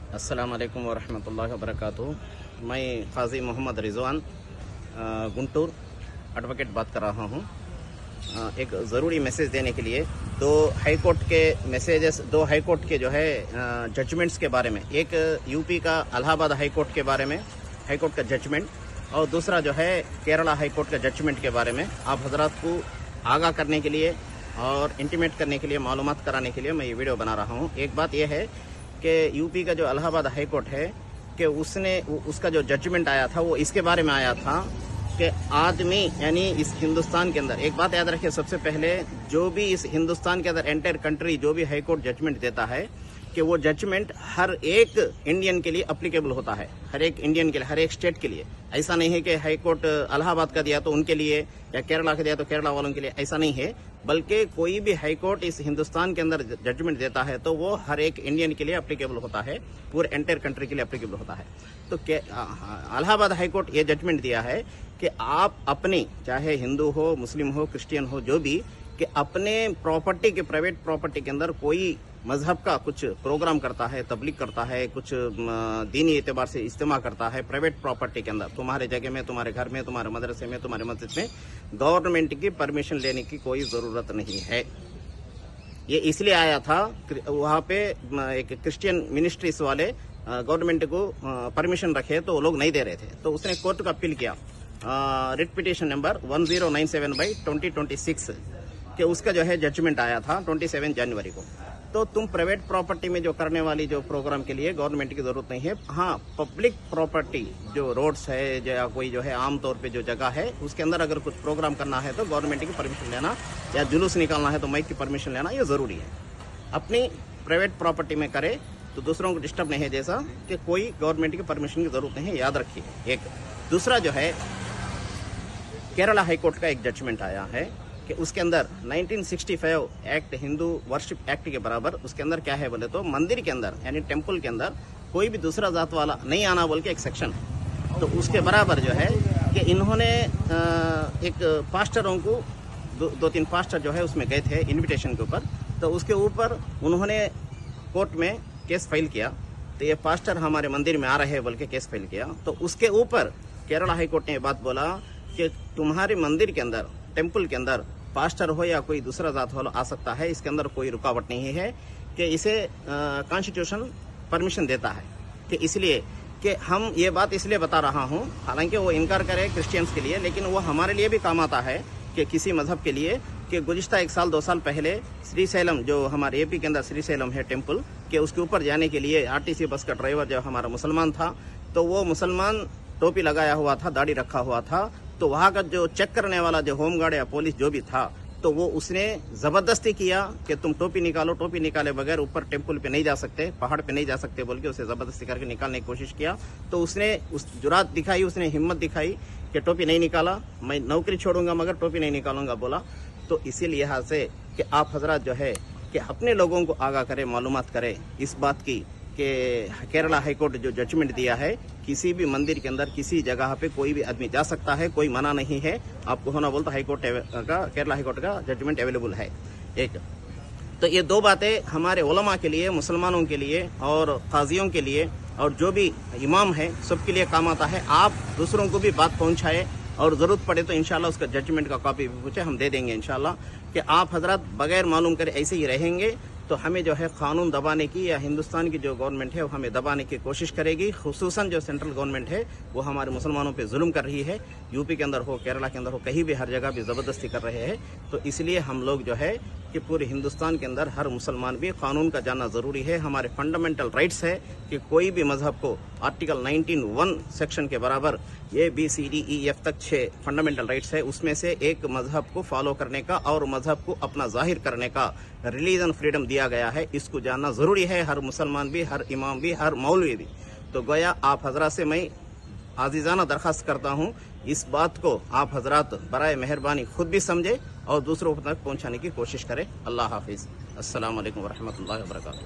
अस्सलाम वालेकुम वरहमतुल्लाहि वबरकातुहू। मैं क़ाज़ी मोहम्मद रिज़वान गुंटूर एडवोकेट बात कर रहा हूँ। एक ज़रूरी मैसेज देने के लिए दो हाई कोर्ट के जो है जजमेंट्स के बारे में, एक यूपी का इलाहाबाद हाई कोर्ट के बारे में हाई कोर्ट का जजमेंट, और दूसरा जो है केरला हाई कोर्ट का जजमेंट के बारे में आप हजरात को आगाह करने के लिए और इंटीमेट करने के लिए, मालूमात कराने के लिए मैं ये वीडियो बना रहा हूँ। एक बात यह है कि यूपी का जो इलाहाबाद हाई कोर्ट है कि उसका जो जजमेंट आया था वो इसके बारे में आया था कि आदमी यानी इस हिंदुस्तान के अंदर, एक बात याद रखिए सबसे पहले, जो भी इस हिंदुस्तान के अंदर एंटायर कंट्री जो भी हाई कोर्ट जजमेंट देता है कि वो जजमेंट हर एक इंडियन के लिए अप्लीकेबल होता है, हर एक इंडियन के लिए, हर एक स्टेट के लिए। ऐसा नहीं है कि हाई कोर्ट इलाहाबाद का दिया तो उनके लिए या केरला का दिया तो केरला वालों के लिए, ऐसा नहीं है। बल्कि कोई भी हाई कोर्ट इस हिंदुस्तान के अंदर जजमेंट देता है तो वो हर एक इंडियन के लिए अप्लीकेबल होता है, पूरे एंटायर कंट्री के लिए अप्लीकेबल होता है। तो इलाहाबाद हाई कोर्ट ये जजमेंट दिया है कि आप अपनी, चाहे हिंदू हो, मुस्लिम हो, क्रिश्चियन हो, जो भी, कि अपने प्रॉपर्टी के, प्राइवेट प्रॉपर्टी के अंदर कोई मजहब का कुछ प्रोग्राम करता है, तबलीग करता है, कुछ दीनी एतबार से इस्तेमा करता है प्राइवेट प्रॉपर्टी के अंदर, तुम्हारे जगह में, तुम्हारे घर में, तुम्हारे मदरसे में, तुम्हारे मस्जिद में, गवर्नमेंट की परमिशन लेने की कोई ज़रूरत नहीं है। ये इसलिए आया था, वहाँ पे एक क्रिश्चियन मिनिस्ट्रीज वाले गवर्नमेंट को परमिशन रखे तो वो लोग नहीं दे रहे थे, तो उसने कोर्ट को अपील किया, रिट पिटीशन नंबर 1097/2026 कि उसका जो है जजमेंट आया था 27 जनवरी को। तो तुम प्राइवेट प्रॉपर्टी में जो करने वाली जो प्रोग्राम के लिए गवर्नमेंट की जरूरत नहीं है। हाँ, पब्लिक प्रॉपर्टी जो रोड्स है या कोई जो है आम तौर पे जो जगह है उसके अंदर अगर कुछ प्रोग्राम करना है तो गवर्नमेंट की परमिशन लेना, या जुलूस निकालना है तो माइक की परमिशन लेना, ये ज़रूरी है। अपनी प्राइवेट प्रॉपर्टी में करे तो दूसरों को डिस्टर्ब नहीं है, जैसा कि कोई गवर्नमेंट की परमिशन की जरूरत नहीं है, याद रखिए। एक दूसरा जो है केरला हाई कोर्ट का एक जजमेंट आया है कि उसके अंदर 1965 एक्ट, हिंदू वर्शिप एक्ट के बराबर, उसके अंदर क्या है बोले तो मंदिर के अंदर यानी टेम्पल के अंदर कोई भी दूसरा जात वाला नहीं आना बोल के एक सेक्शन, तो उसके बराबर जो है कि इन्होंने एक पास्टरों को, दो तीन पास्टर जो है उसमें गए थे इनविटेशन के ऊपर, तो उसके ऊपर उन्होंने कोर्ट में केस फाइल किया। तो ये पास्टर हमारे मंदिर में आ रहे हैं बोल के केस फाइल किया। तो उसके ऊपर केरला हाई कोर्ट ने ये बात बोला कि तुम्हारे मंदिर के अंदर, टेम्पल के अंदर पास्टर हो या कोई दूसरा जात वाला आ सकता है, इसके अंदर कोई रुकावट नहीं है, कि इसे कॉन्स्टिट्यूशन परमिशन देता है। कि इसलिए कि हम ये बात इसलिए बता रहा हूँ, हालांकि वो इनकार करे क्रिश्चियंस के लिए, लेकिन वो हमारे लिए भी काम आता है कि किसी मजहब के लिए, कि गुज़िश्ता 1 साल 2 साल पहले श्रीशैलम, जो हमारे एपी के अंदर श्रीशैलम है टेम्पल, के उसके ऊपर जाने के लिए आरटीसी बस का ड्राइवर जो हमारा मुसलमान था, तो वो मुसलमान टोपी लगाया हुआ था, दाढ़ी रखा हुआ था, तो वहाँ का जो चेक करने वाला जो होमगार्ड या पुलिस जो भी था, तो वो उसने ज़बरदस्ती किया कि तुम टोपी निकालो, टोपी निकाले बगैर ऊपर टेम्पल पे नहीं जा सकते, पहाड़ पे नहीं जा सकते बोल के उसे ज़बरदस्ती करके निकालने की कोशिश किया। तो उसने उस जुरात दिखाई, उसने हिम्मत दिखाई कि टोपी नहीं निकाला, मैं नौकरी छोड़ूंगा मगर टोपी नहीं निकालूंगा बोला। तो इसी लिहाज से कि आप हजरात जो है कि अपने लोगों को आगाह करें, मालूमात करें इस बात की कि केरला हाई कोर्ट जो जजमेंट दिया है, किसी भी मंदिर के अंदर किसी जगह पे कोई भी आदमी जा सकता है, कोई मना नहीं है। आपको होना बोलता हाई कोर्ट का, केरला हाई कोर्ट का जजमेंट अवेलेबल है। एक तो ये दो बातें हमारे उलमा के लिए, मुसलमानों के लिए और काजियों के लिए और जो भी इमाम है सबके लिए काम आता है। आप दूसरों को भी बात पहुंचाए और ज़रूरत पड़े तो इंशाल्लाह उसका जजमेंट का कॉपी भी पूछे, हम दे देंगे इंशाल्लाह। कि आप हजरत बगैर मालूम करे ऐसे ही रहेंगे तो हमें जो है कानून दबाने की, या हिंदुस्तान की जो गवर्नमेंट है वो हमें दबाने की कोशिश करेगी। खुसूसन जो सेंट्रल गवर्नमेंट है वो हमारे मुसलमानों पे जुल्म कर रही है, यूपी के अंदर हो, केरला के अंदर हो, कहीं भी हर जगह भी ज़बरदस्ती कर रहे हैं। तो इसलिए हम लोग जो है कि पूरे हिंदुस्तान के अंदर हर मुसलमान भी कानून का जानना ज़रूरी है। हमारे फंडामेंटल राइट्स है कि कोई भी मजहब को आर्टिकल 19(1) सेक्शन के बराबर ABCDEF तक 6 फंडामेंटल राइट्स है, उसमें से एक मजहब को फॉलो करने का और मजहब को अपना जाहिर करने का रिलीजन फ्रीडम दिया गया है। इसको जानना ज़रूरी है, हर मुसलमान भी, हर इमाम भी, हर मौलवी भी। तो गोया आप हजरात से मैं आजीज़ाना दरख्वास्त करता हूँ, इस बात को आप हजरात बराए मेहरबानी खुद भी समझे और दूसरों तक पहुँचाने की कोशिश करें। अल्लाह हाफिज़। अस्सलाम वालेकुम वरहमतुल्लाहि वबरकातुहू।